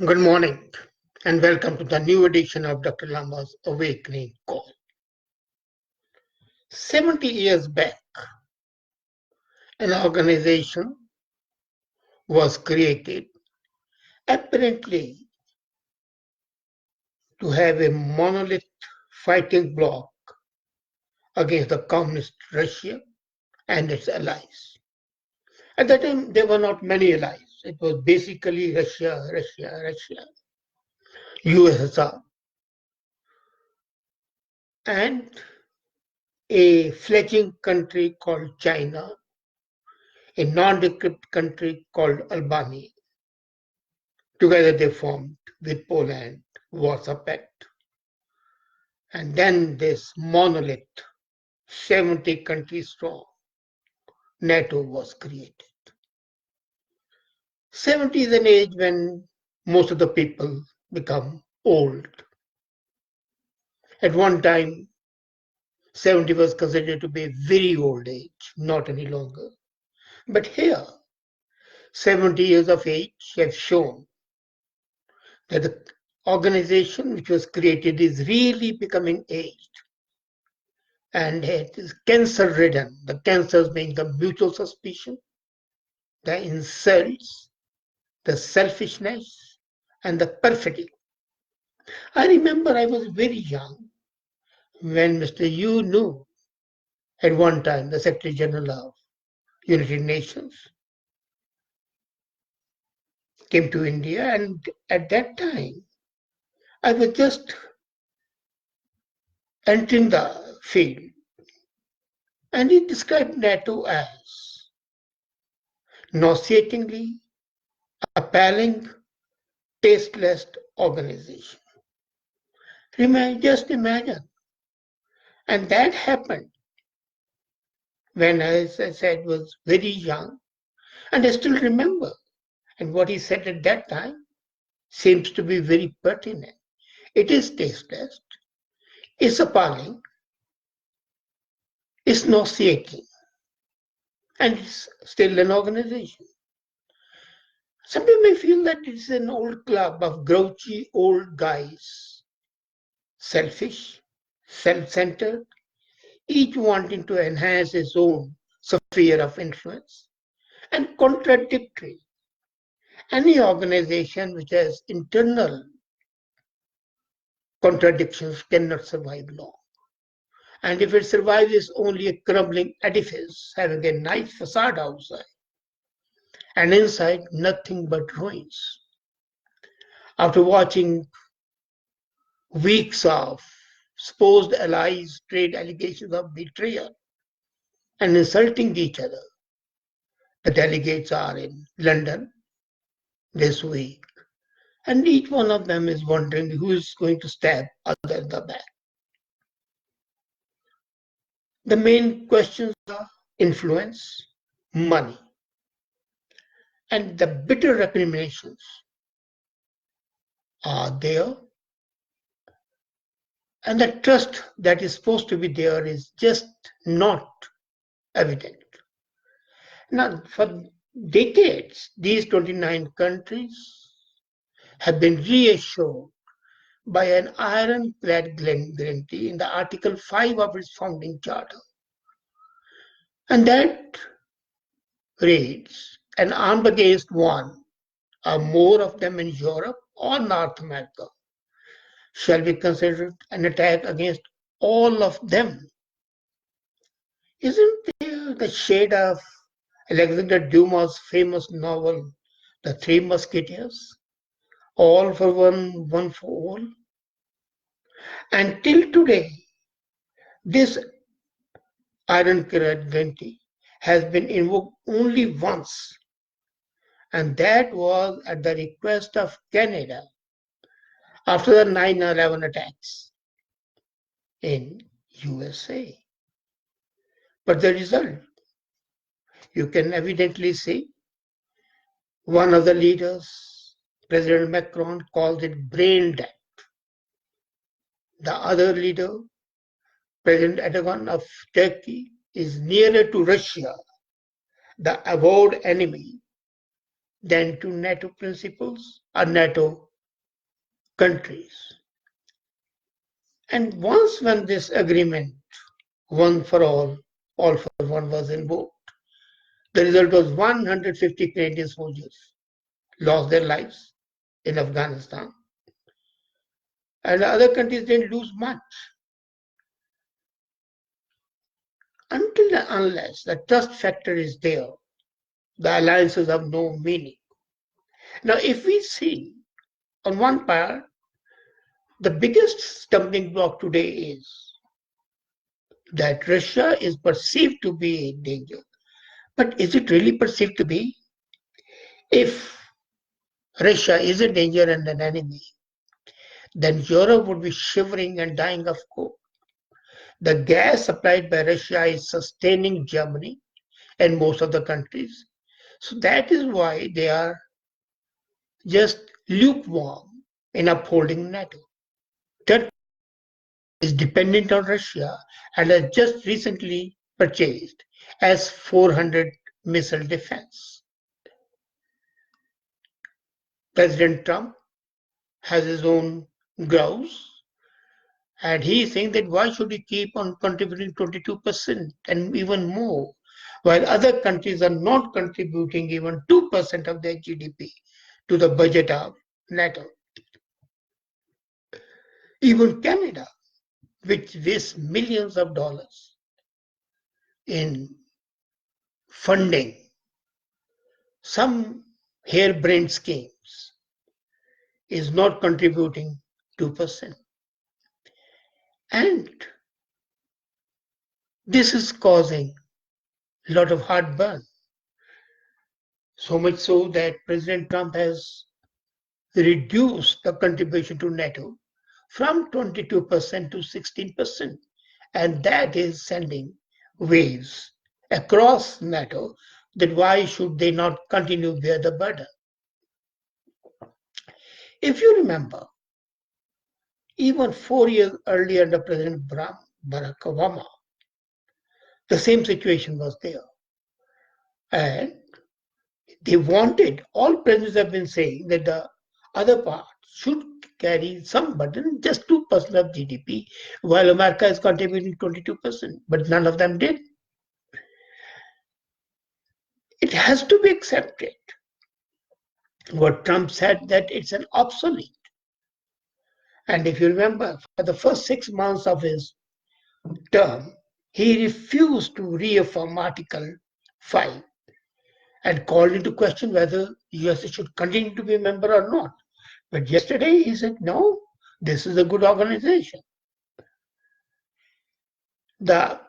Good morning and welcome to the new edition of Dr. Lamba's Awakening Call. 70 years back, an organization was created apparently to have a monolith fighting bloc against the communist Russia and its allies. At that time, there were not many allies. It was basically Russia, USSR, and a fledgling country called China, a nondescript country called Albania. Together they formed with Poland Warsaw Pact. And then this monolith, 70 countries strong, NATO was created. 70 is an age when most of the people become old. At one time, 70 was considered to be a very old age, not any longer. But here, 70 years of age have shown that the organization which was created is really becoming aged. And it is cancer ridden, the cancers being the mutual suspicion, the insults, the selfishness, and the perfidy. I remember I was very young when Mr. Yu Nu, at one time the Secretary General of United Nations, came to India, and at that time I was just entering the field, and he described NATO as nauseatingly appalling, tasteless organization. Just imagine. And that happened when, as I said, was very young. And I still remember. And what he said at that time seems to be very pertinent. It is tasteless, it's appalling, it's nauseating, and it's still an organization. Some people may feel that it's an old club of grouchy old guys, selfish, self-centered, each wanting to enhance his own sphere of influence, and contradictory. Any organization which has internal contradictions cannot survive long. And if it survives, it's only a crumbling edifice having a nice facade outside, and inside nothing but ruins. After watching weeks of supposed allies trade allegations of betrayal and insulting each other, the delegates are in London this week, and each one of them is wondering who is going to stab other in the back. The main questions are influence, money, and the bitter recriminations are there, and the trust that is supposed to be there is just not evident. Now, for decades, these 29 countries have been reassured by an ironclad guarantee in the Article 5 of its founding charter. And that reads, an armed against one or more of them in Europe or North America shall be considered an attack against all of them. Isn't there the shade of Alexander Dumas' famous novel, The Three Musketeers? All for one, one for all. Until today, this ironclad guarantee has been invoked only once, and that was at the request of Canada after the 9/11 attacks in USA. But the result, you can evidently see, one of the leaders, President Macron, calls it brain dead. The other leader, President Erdogan of Turkey, is nearer to Russia, the avowed enemy, than to NATO principles or NATO countries. And once when this agreement, one for all for one, was invoked, the result was 150 Canadian soldiers lost their lives in Afghanistan. And other countries didn't lose much. Until and unless the trust factor is there, the alliances have no meaning. Now, if we see on one part, the biggest stumbling block today is that Russia is perceived to be a danger. But is it really perceived to be? If Russia is a danger and an enemy, then Europe would be shivering and dying of cold. The gas supplied by Russia is sustaining Germany and most of the countries. So that is why they are just lukewarm in upholding NATO. Turkey is dependent on Russia and has just recently purchased S-400 missile defense. President Trump has his own grouse, and he is saying that why should we keep on contributing 22% and even more, while other countries are not contributing even 2% of their GDP to the budget of NATO. Even Canada, which wastes millions of dollars in funding some harebrained schemes, is not contributing 2%. And this is causing a lot of heartburn. So much so that President Trump has reduced the contribution to NATO from 22% to 16%. And that is sending waves across NATO that why should they not continue to bear the burden? If you remember, even 4 years earlier under President Barack Obama, the same situation was there. And they wanted, all presidents have been saying that the other part should carry some burden, just 2% of GDP, while America is contributing 22%, but none of them did. It has to be accepted. What Trump said, that it's an obsolete. And if you remember, for the first 6 months of his term, he refused to reaffirm Article 5 and called into question whether USA should continue to be a member or not. But yesterday he said, no, this is a good organization. The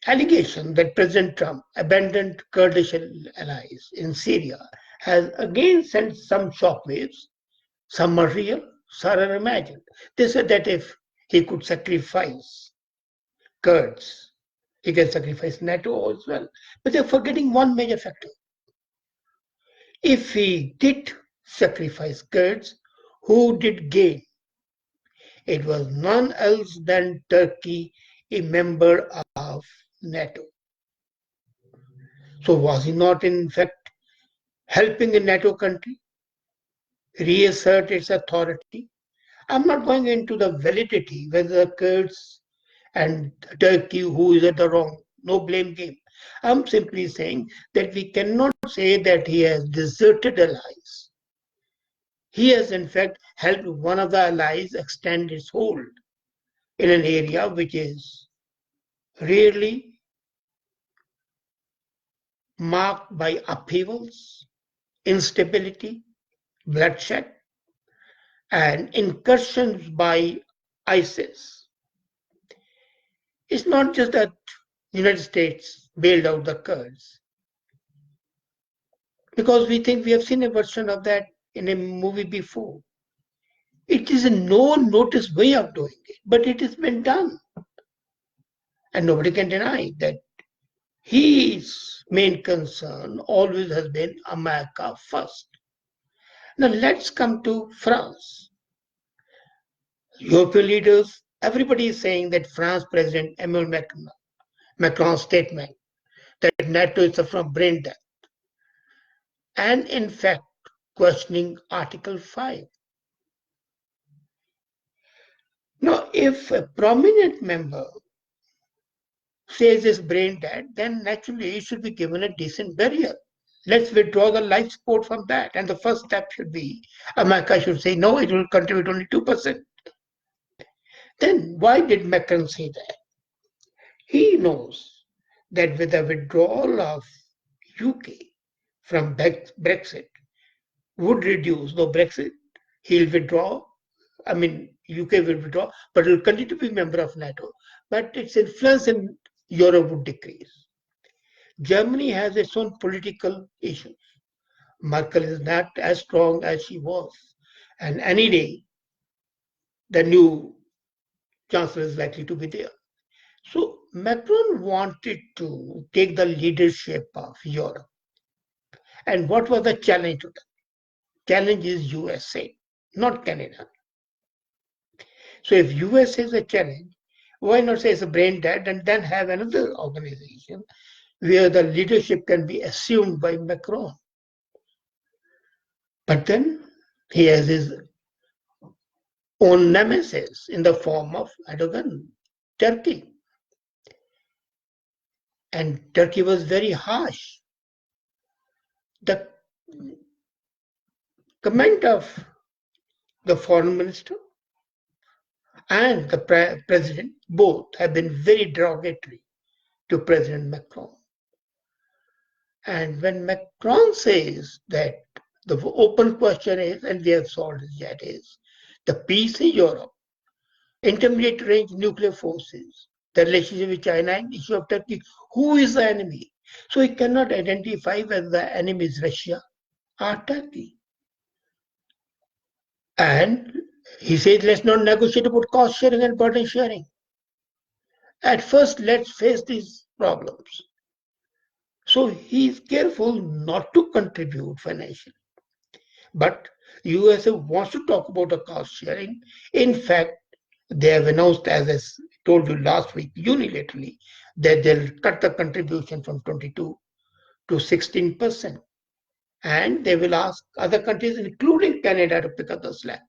allegation that President Trump abandoned Kurdish allies in Syria has again sent some shockwaves. Some are real, some are imagined. They said that if he could sacrifice Kurds, he can sacrifice NATO as well. But they're forgetting one major factor. If he did sacrifice Kurds, who did gain? It was none else than Turkey, a member of NATO. So was he not in fact helping a NATO country reassert its authority? I'm not going into the validity whether the Kurds and Turkey, who is at the wrong, no blame game. I'm simply saying that we cannot say that he has deserted allies. He has in fact helped one of the allies extend its hold in an area which is really marked by upheavals, instability, bloodshed, and incursions by ISIS. It's not just that the United States bailed out the Kurds, because we think we have seen a version of that in a movie before. It is a no-notice way of doing it, but it has been done. And nobody can deny that his main concern always has been America first. Now let's come to France. European leaders, everybody is saying that France President Emmanuel Macron's statement that NATO is from brain death, and in fact questioning Article 5. if a prominent member says it's brain dead, then naturally he should be given a decent burial. Let's withdraw the life support from that. And the first step should be America should say, no, it will contribute only 2%. Then why did Macron say that? He knows that with the withdrawal of UK from Brexit would reduce, though Brexit, he'll withdraw. I mean, UK will withdraw, but it will continue to be a member of NATO. But its influence in Europe would decrease. Germany has its own political issues. Merkel is not as strong as she was. And any day, the new chancellor is likely to be there. So Macron wanted to take the leadership of Europe. And what was the challenge to that? Challenge is USA, not Canada. So if USA is a challenge, why not say it's a brain dead and then have another organization where the leadership can be assumed by Macron? But then he has his own nemesis in the form of Erdogan, Turkey. And Turkey was very harsh. The comment of the foreign minister and the president both have been very derogatory to President Macron. And when Macron says that the open question is, and we have solved it yet, is the peace in Europe, intermediate range nuclear forces, the relationship with China and issue of Turkey, who is the enemy? So he cannot identify whether the enemy is Russia or Turkey. And he says, let's not negotiate about cost sharing and burden sharing. At first, let's face these problems. So he is careful not to contribute financially. But USA wants to talk about the cost sharing. In fact, they have announced, as I told you last week, unilaterally, that they'll cut the contribution from 22 to 16%. And they will ask other countries, including Canada, to pick up the slack.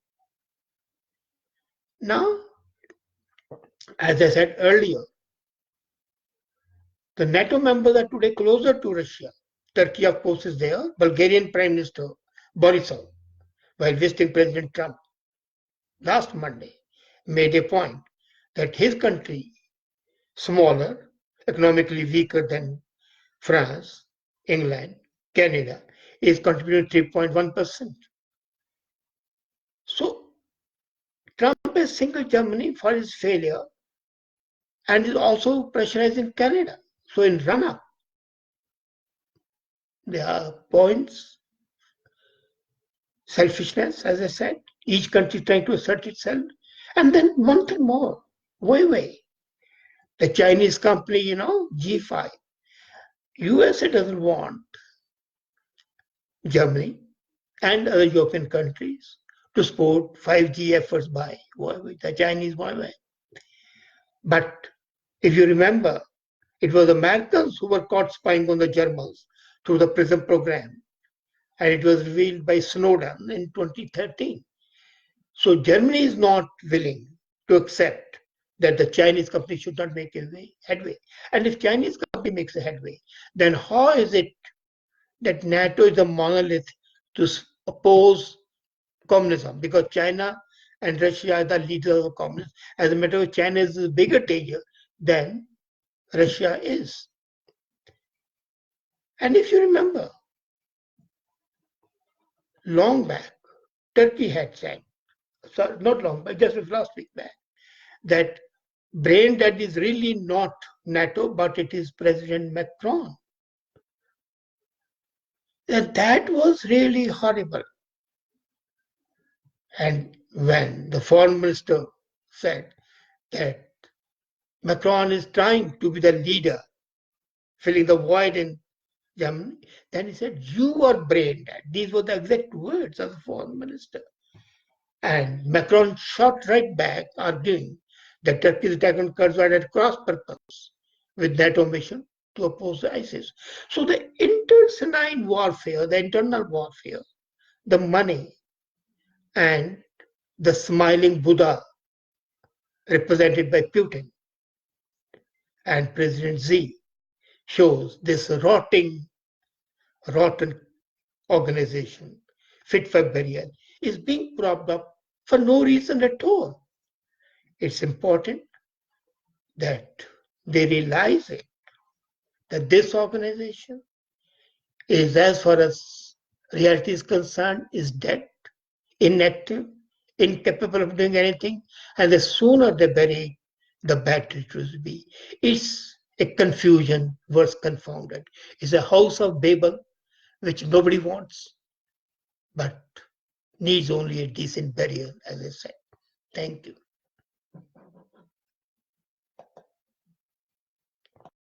Now, as I said earlier, the NATO members are today closer to Russia. Turkey, of course, is there. Bulgarian Prime Minister Borisov, while visiting President Trump last Monday, made a point that his country, smaller, economically weaker than France, England, Canada, is contributing 3.1%. So Trump has singled Germany for its failure and is also pressurizing Canada. So in run-up, there are points, selfishness, as I said, each country trying to assert itself. And then one thing more, Huawei, the Chinese company, G5. USA doesn't want Germany and other European countries to support 5G efforts by Huawei, the Chinese Huawei. But if you remember, it was the Americans who were caught spying on the Germans through the PRISM program. And it was revealed by Snowden in 2013. So Germany is not willing to accept that the Chinese company should not make headway. And if Chinese company makes a headway, then how is it that NATO is a monolith to oppose communism? Because China and Russia are the leaders of communism. As a matter of fact, China is a bigger danger than Russia is. And if you remember, long back, Turkey had said, sorry, not long, but just last week back, that brain dead is really not NATO, but it is President Macron. And that was really horrible. And when the foreign minister said that Macron is trying to be the leader, filling the void in Germany, then he said, you are brain dead. These were the exact words of the foreign minister. And Macron shot right back, arguing that Turkey's attack on Kurds was at cross purpose with NATO mission to oppose ISIS. So the internecine warfare, the internal warfare, the money, and the smiling Buddha represented by Putin and President Xi, shows this rotten organization, fit for burial, is being propped up for no reason at all. It's important that they realize it, that this organization is, as far as reality is concerned, is dead, inactive, incapable of doing anything, and the sooner they bury, the better it will be. It's a confusion worse confounded. It's a house of Babel which nobody wants, but needs only a decent burial, as I said. Thank you.